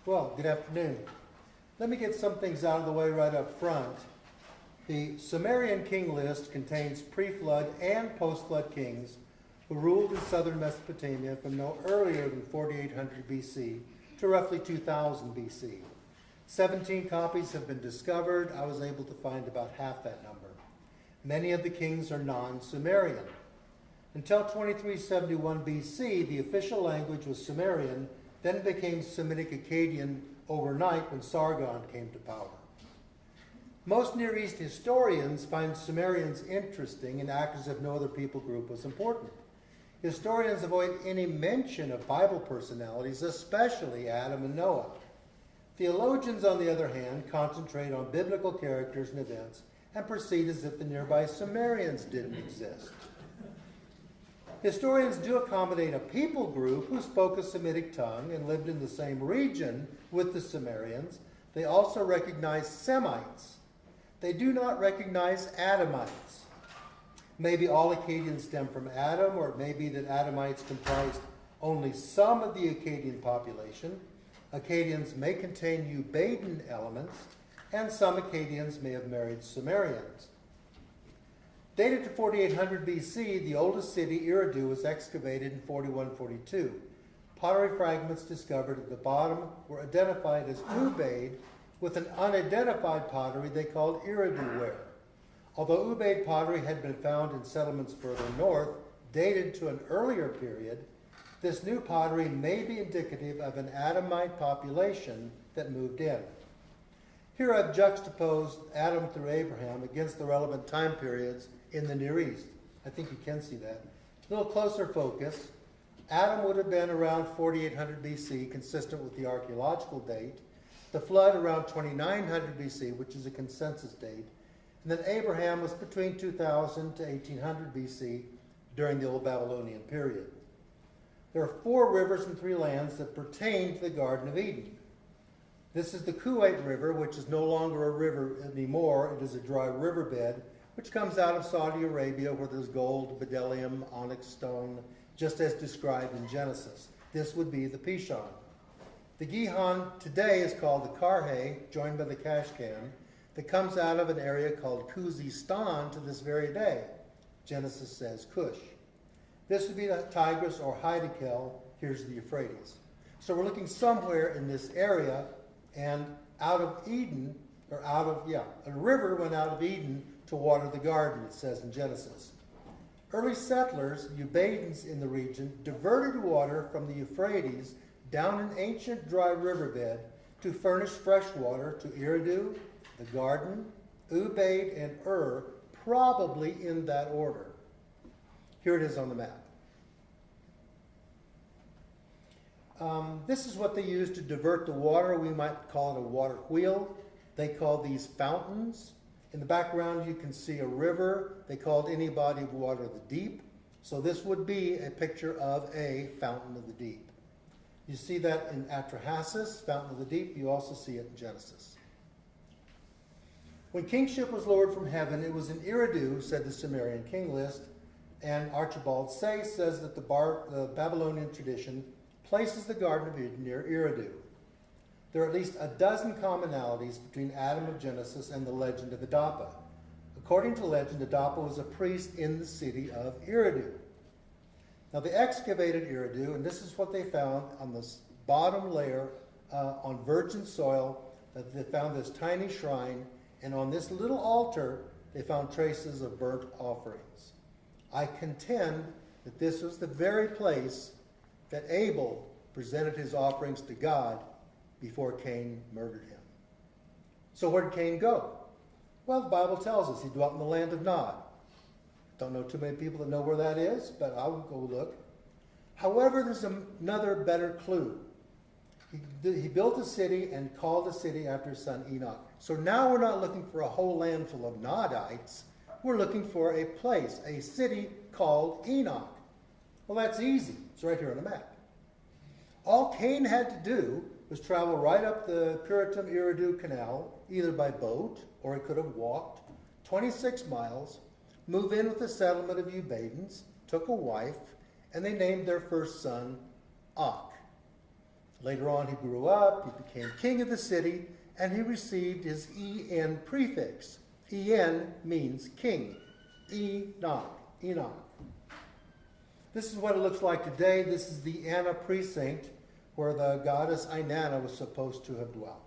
Well, good afternoon. Let me get some things out of the way right up front. The Sumerian king list contains pre-flood and post-flood kings who ruled in southern Mesopotamia from no earlier than 4800 BC to roughly 2000 BC. 17 copies have been discovered. I was able to find about half that number. Many of the kings are non-Sumerian. Until 2371 BC, the official language was Sumerian, then became Semitic Akkadian overnight when Sargon came to power. Most Near East historians find Sumerians interesting and act as if no other people group was important. Historians avoid any mention of Bible personalities, especially Adam and Noah. Theologians, on the other hand, concentrate on biblical characters and events and proceed as if the nearby Sumerians didn't exist. Historians do accommodate a people group who spoke a Semitic tongue and lived in the same region with the Sumerians. They also recognize Semites. They do not recognize Adamites. Maybe all Akkadians stem from Adam, or it may be that Adamites comprised only some of the Akkadian population. Akkadians may contain Ubadan elements, and some Akkadians may have married Sumerians. Dated to 4800 BC, the oldest city, Eridu, was excavated in 4142. Pottery fragments discovered at the bottom were identified as Ubaid, with an unidentified pottery they called Eridu ware. Although Ubaid pottery had been found in settlements further north, dated to an earlier period, this new pottery may be indicative of an Adamite population that moved in. Here I've juxtaposed Adam through Abraham against the relevant time periods in the Near East. I think you can see that. A little closer focus. Adam would have been around 4800 BC, consistent with the archaeological date. The flood around 2900 BC, which is a consensus date. And then Abraham was between 2000 to 1800 BC during the Old Babylonian period. There are 4 rivers and 3 lands that pertain to the Garden of Eden. This is the Kuwait River, which is no longer a river anymore. It is a dry riverbed, which comes out of Saudi Arabia, where there's gold, bdellium, onyx stone, just as described in Genesis. This would be the Pishon. The Gihon today is called the Karhe, joined by the Kashkan, that comes out of an area called Khuzestan to this very day. Genesis says Cush. This would be the Tigris or Hiddekel. Here's the Euphrates. So we're looking somewhere in this area, and out of Eden, a river went out of Eden to water the garden, it says in Genesis. Early settlers, Ubadans in the region, diverted water from the Euphrates down an ancient dry riverbed to furnish fresh water to Eridu, the garden, Ubaid, and probably in that order. Here it is on the map. This is what they use to divert the water. We might call it a water wheel. They call these fountains. In the background, you can see a river. They called any body of water the deep. So this would be a picture of a fountain of the deep. You see that in Atrahasis, fountain of the deep. You also see it in Genesis. When kingship was lowered from heaven, it was in Eridu, said the Sumerian king list, and Archibald Say says that the Babylonian tradition places the Garden of Eden near Eridu. There are at least a dozen commonalities between Adam of Genesis and the legend of Adapa. According to legend, Adapa was a priest in the city of Eridu. Now they excavated Eridu, and this is what they found on the bottom layer on virgin soil. They found this tiny shrine, and on this little altar, they found traces of burnt offerings. I contend that this was the very place that Abel presented his offerings to God before Cain murdered him. So where did Cain go? Well, the Bible tells us he dwelt in the land of Nod. Don't know too many people that know where that is, but I'll go look. However, there's another better clue. He built a city and called the city after his son Enoch. So now we're not looking for a whole land full of Nodites. We're looking for a place, a city called Enoch. Well, that's easy. It's right here on the map. All Cain had to do was travel right up the Puritan-Eridu Canal, either by boat or he could have walked 26 miles, move in with the settlement of Ubadans, took a wife, and they named their first son Ak. Later on, he grew up, he became king of the city, and he received his En prefix. En means king. Enoch. This is what it looks like today. This is the Anna precinct where the goddess Inanna was supposed to have dwelt.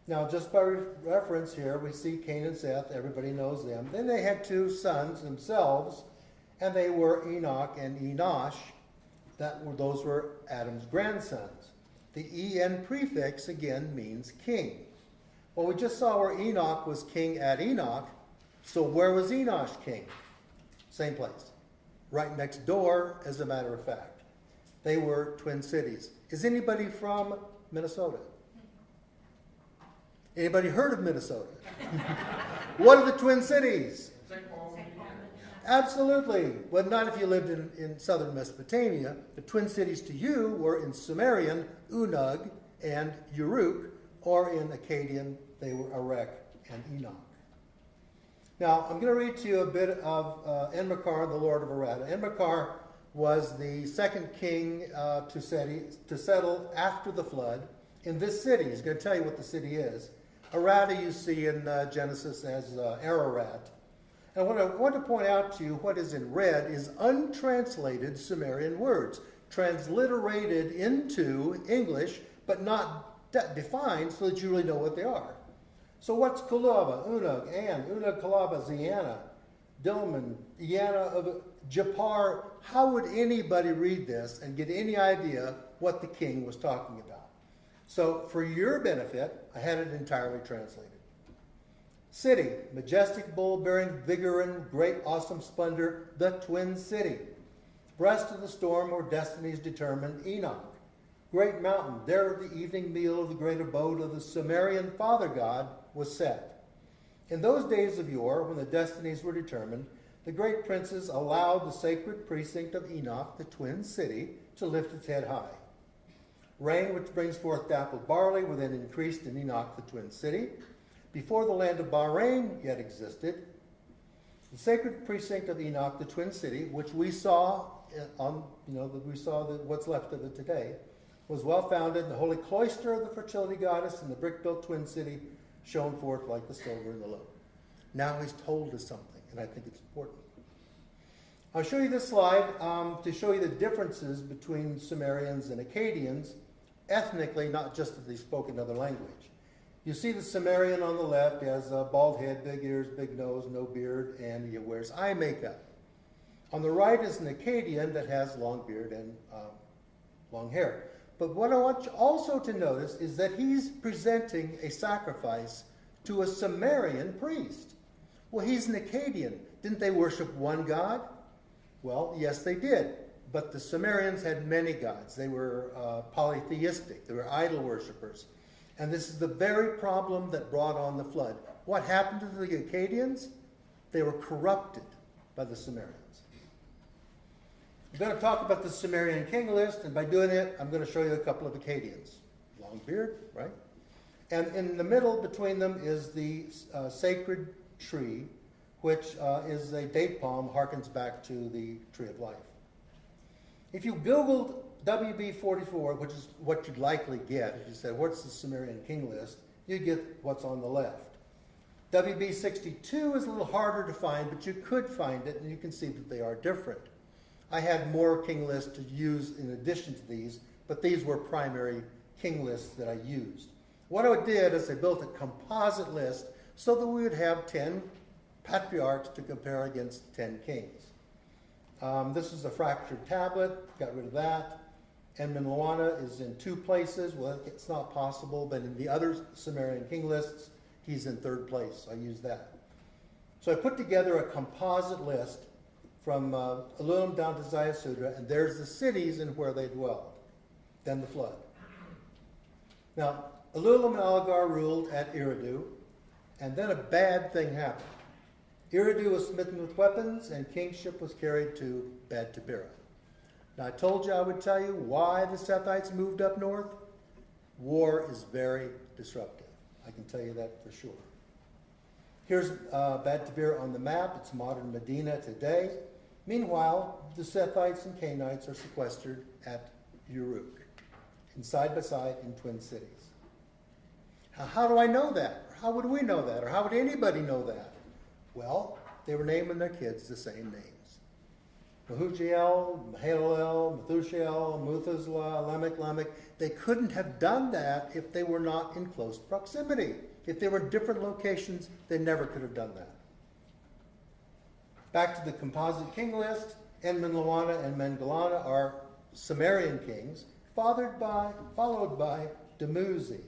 Now, just by reference here, we see Cain and Seth. Everybody knows them. Then they had 2 sons themselves, and they were Enoch and Enosh. Those were Adam's grandsons. The En prefix, again, means king. Well, we just saw where Enoch was king at Enoch. So where was Enosh king? Same place. Right next door, as a matter of fact. They were twin cities. Is anybody from Minnesota? Anybody heard of Minnesota? What are the twin cities? Absolutely. Well, not if you lived in southern Mesopotamia. The twin cities to you were in Sumerian, Unug and Uruk, or in Akkadian, they were Erech and Enoch. Now, I'm going to read to you a bit of Enmerkar, the Lord of Aratta. Enmerkar was the second king to settle after the flood in this city. He's going to tell you what the city is. Aratta you see in Genesis as Ararat. And what I want to point out to you, what is in red, is untranslated Sumerian words, transliterated into English, but not defined so that you really know what they are. So what's Kulaba, Unug, An, Unug, Kalaba, Ziana, Dilman, Iana of Japar? How would anybody read this and get any idea what the king was talking about? So for your benefit, I had it entirely translated. City, majestic bull bearing vigor and great awesome splendor, the twin city. Breast of the storm where destinies determined, Enoch. Great mountain, there the evening meal of the great abode of the Sumerian father god was set. In those days of yore, when the destinies were determined, the great princes allowed the sacred precinct of Enoch, the twin city, to lift its head high. Rain, which brings forth dappled barley, were then increased in Enoch, the twin city. Before the land of Bahrain yet existed, the sacred precinct of Enoch, the twin city, which we saw what's left of it today, was well founded, and the holy cloister of the fertility goddess and the brick-built twin city shone forth like the silver in the lobe. Now he's told us something, and I think it's important. I'll show you this slide to show you the differences between Sumerians and Akkadians, ethnically, not just that they spoke another language. You see the Sumerian on the left has a bald head, big ears, big nose, no beard, and he wears eye makeup. On the right is an Akkadian that has long beard and long hair. But what I want you also to notice is that he's presenting a sacrifice to a Sumerian priest. Well, he's an Akkadian. Didn't they worship one god? Well, yes, they did. But the Sumerians had many gods. They were polytheistic. They were idol worshippers. And this is the very problem that brought on the flood. What happened to the Akkadians? They were corrupted by the Sumerians. I'm going to talk about the Sumerian king list, and by doing it, I'm going to show you a couple of Akkadians. Long beard, right? And in the middle between them is the sacred tree, which is a date palm, harkens back to the tree of life. If you Googled WB44, which is what you'd likely get, if you said, what's the Sumerian king list, you'd get what's on the left. WB62 is a little harder to find, but you could find it, and you can see that they are different. I had more king lists to use in addition to these, but these were primary king lists that I used. What I did is I built a composite list so that we would have 10 patriarchs to compare against 10 kings. This is a fractured tablet, got rid of that. Enmerkar is in 2 places. Well, it's not possible, but in the other Sumerian king lists, he's in 3rd place. I used that. So I put together a composite list from Eluim down to Ziasutra, and there's the cities and where they dwelled. Then the flood. Now, Eluim and Algar ruled at Eridu, and then a bad thing happened. Eridu was smitten with weapons, and kingship was carried to Bad Tabira. Now, I told you I would tell you why the Sethites moved up north. War is very disruptive. I can tell you that for sure. Here's Bad Tabira on the map. It's modern Medina today. Meanwhile, the Sethites and Canaanites are sequestered at Uruk. and side by side in twin cities. How do I know that? Or how would we know that? Or how would anybody know that? Well, they were naming their kids the same names. Mehujael, Mahalalel, Methushael, Methuselah, Lamech. They couldn't have done that if they were not in close proximity. If they were in different locations, they never could have done that. Back to the composite king list, Enmenlawana and Mengalana are Sumerian kings, followed by Dumuzi.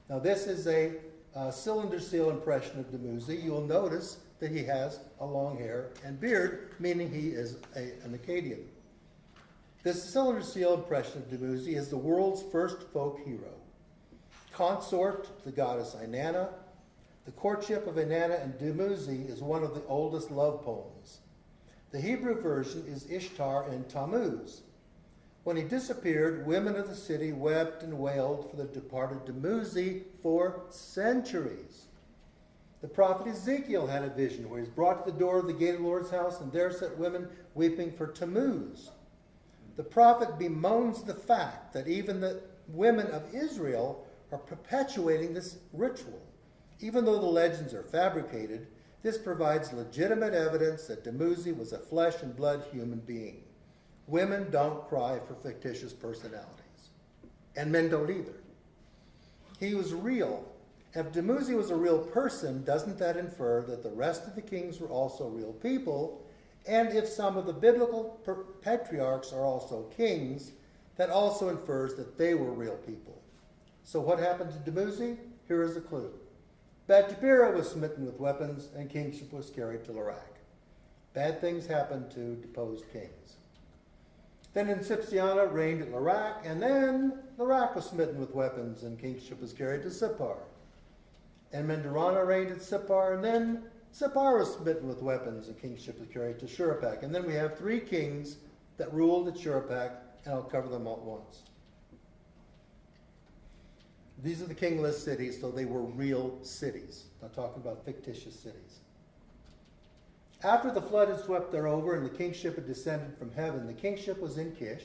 Now this is a cylinder seal impression of Dumuzi. You'll notice that he has a long hair and beard, meaning he is an Akkadian. This cylinder seal impression of Dumuzi is the world's first folk hero. Consort to the goddess Inanna. The courtship of Inanna and Dumuzi is one of the oldest love poems. The Hebrew version is Ishtar and Tammuz. When he disappeared, women of the city wept and wailed for the departed Dumuzi for centuries. The prophet Ezekiel had a vision where he's brought to the door of the gate of the Lord's house, and there sat women weeping for Tammuz. The prophet bemoans the fact that even the women of Israel are perpetuating this ritual. Even though the legends are fabricated, this provides legitimate evidence that Dumuzi was a flesh and blood human being. Women don't cry for fictitious personalities. And men don't either. He was real. If Dumuzi was a real person, doesn't that infer that the rest of the kings were also real people? And if some of the biblical patriarchs are also kings, that also infers that they were real people. So what happened to Dumuzi? Here is a clue. Bat-Jabira was smitten with weapons, and kingship was carried to Larak. Bad things happened to deposed kings. Then Sipsiana reigned at Larak, and then Larak was smitten with weapons, and kingship was carried to Sippar. And Mendarana reigned at Sippar, and then Sippar was smitten with weapons, and kingship was carried to Shuruppak. And then we have three kings that ruled at Shuruppak, and I'll cover them all at once. These are the kingless cities, so they were real cities. Not talking about fictitious cities. After the flood had swept there over and the kingship had descended from heaven, the kingship was in Kish.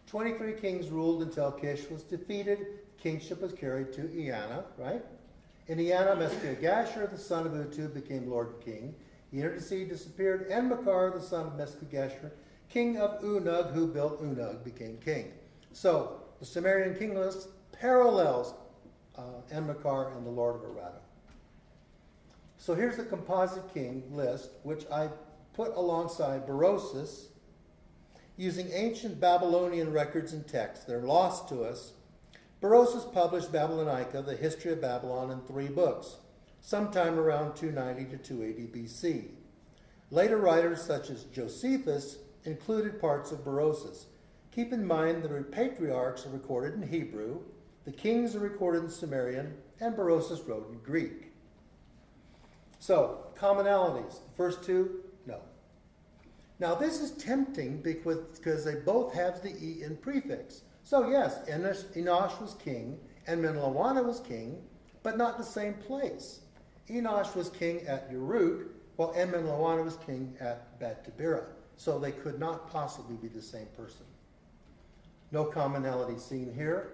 23 kings ruled until Kish was defeated. Kingship was carried to Eanna, right? In Eanna, Meskegashur, the son of Utu, became Lord and King. He entered the sea, disappeared. Enmerkar, the son of Meskegashur, king of Unug, who built Unug, became king. So, the Sumerian king list parallels Enmerkar and the Lord of Aratta. So here's the composite king list, which I put alongside Berosus, using ancient Babylonian records and texts. They're lost to us. Berosus published Babylonica, the history of Babylon, in 3 books, sometime around 290 to 280 BC. Later writers such as Josephus included parts of Berosus. Keep in mind the patriarchs are recorded in Hebrew, the kings are recorded in Sumerian, and Berosus wrote in Greek. So, commonalities. The first 2, no. Now this is tempting because they both have the E in prefix. So yes, Enosh was king, and Menlawana was king, but not in the same place. Enosh was king at Uruk, while Enmenlawana was king at Bat-Jabira. So they could not possibly be the same person. No commonality seen here.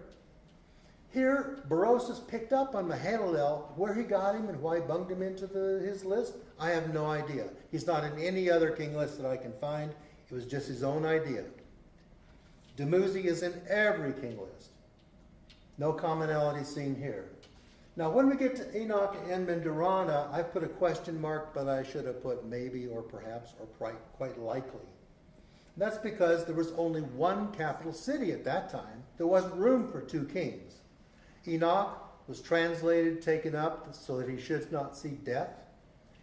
Here, Berosus picked up on Mahalalel, where he got him and why he bunged him into his list. I have no idea. He's not in any other king list that I can find. It was just his own idea. Dumuzi is in every king list. No commonality seen here. Now, when we get to Enoch and Mendarana, I put a question mark, but I should have put maybe or perhaps or quite likely. And that's because there was only one capital city at that time. There wasn't room for 2 kings. Enoch was translated, taken up, so that he should not see death.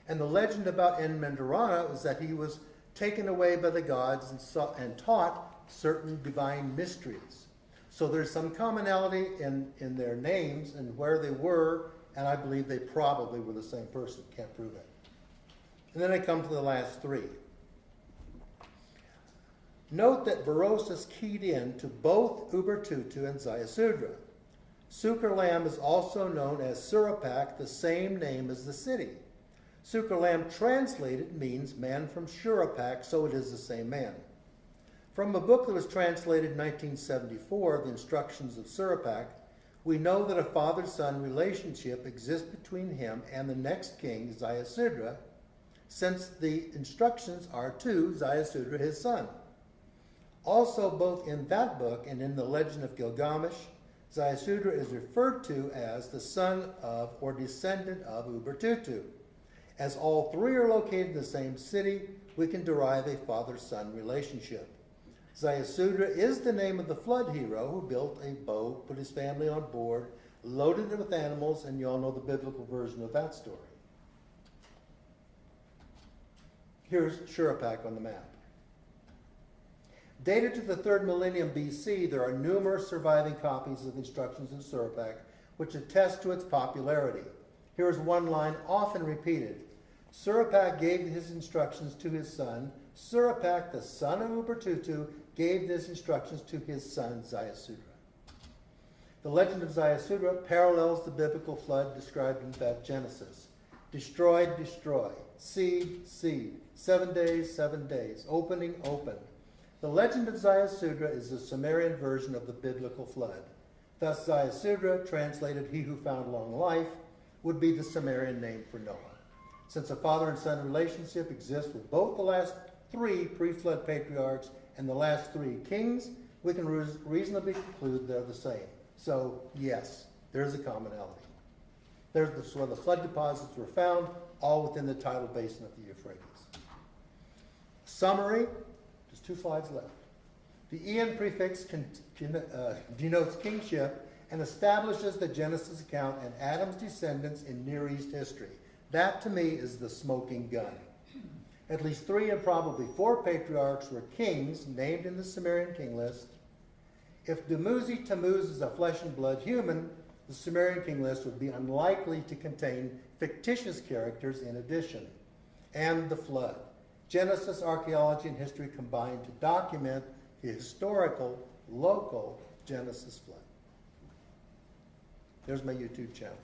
And the legend about Enmendarana was that he was taken away by the gods and taught certain divine mysteries. So there's some commonality in their names and where they were, and I believe they probably were the same person. Can't prove it. And then I come to the last 3. Note that Berosus keyed in to both Ubertutu and Ziusudra. Sukerlam is also known as Shuruppak, the same name as the city. Sukerlam translated means man from Shuruppak, so it is the same man. From a book that was translated in 1974, The Instructions of Surapak, we know that a father-son relationship exists between him and the next king, Ziusudra, since the instructions are to Ziusudra, his son. Also, both in that book and in the Legend of Gilgamesh, Ziusudra is referred to as the son of or descendant of Ubertutu. As all three are located in the same city, we can derive a father-son relationship. Ziusudra is the name of the flood hero who built a boat, put his family on board, loaded it with animals, and you all know the biblical version of that story. Here's Shurapak on the map. Dated to the 3rd millennium BC, there are numerous surviving copies of the Instructions of Shurapak, which attest to its popularity. Here is one line often repeated. Shurapak gave his instructions to his son. Shurapak, the son of Ubertutu, gave his instructions to his son Ziusudra. The legend of Ziusudra parallels the biblical flood described in that Genesis. Destroyed, destroy. Seed, seed. 7 days, 7 days. Opening, open. The legend of Ziusudra is the Sumerian version of the biblical flood. Thus, Ziusudra, translated he who found long life, would be the Sumerian name for Noah. Since a father and son relationship exists with both the last 3 pre-flood patriarchs and the last 3 kings, we can reasonably conclude they're the same. So, yes, there's a commonality. There's where the flood deposits were found, all within the tidal basin of the Euphrates. Summary, just 2 slides left. The Ian prefix denotes kingship and establishes the Genesis account and Adam's descendants in Near East history. That, to me, is the smoking gun. At least 3 and probably 4 patriarchs were kings named in the Sumerian king list. If Dumuzi Tammuz is a flesh and blood human, the Sumerian king list would be unlikely to contain fictitious characters in addition. And the flood. Genesis, archaeology, and history combined to document the historical, local Genesis flood. There's my YouTube channel.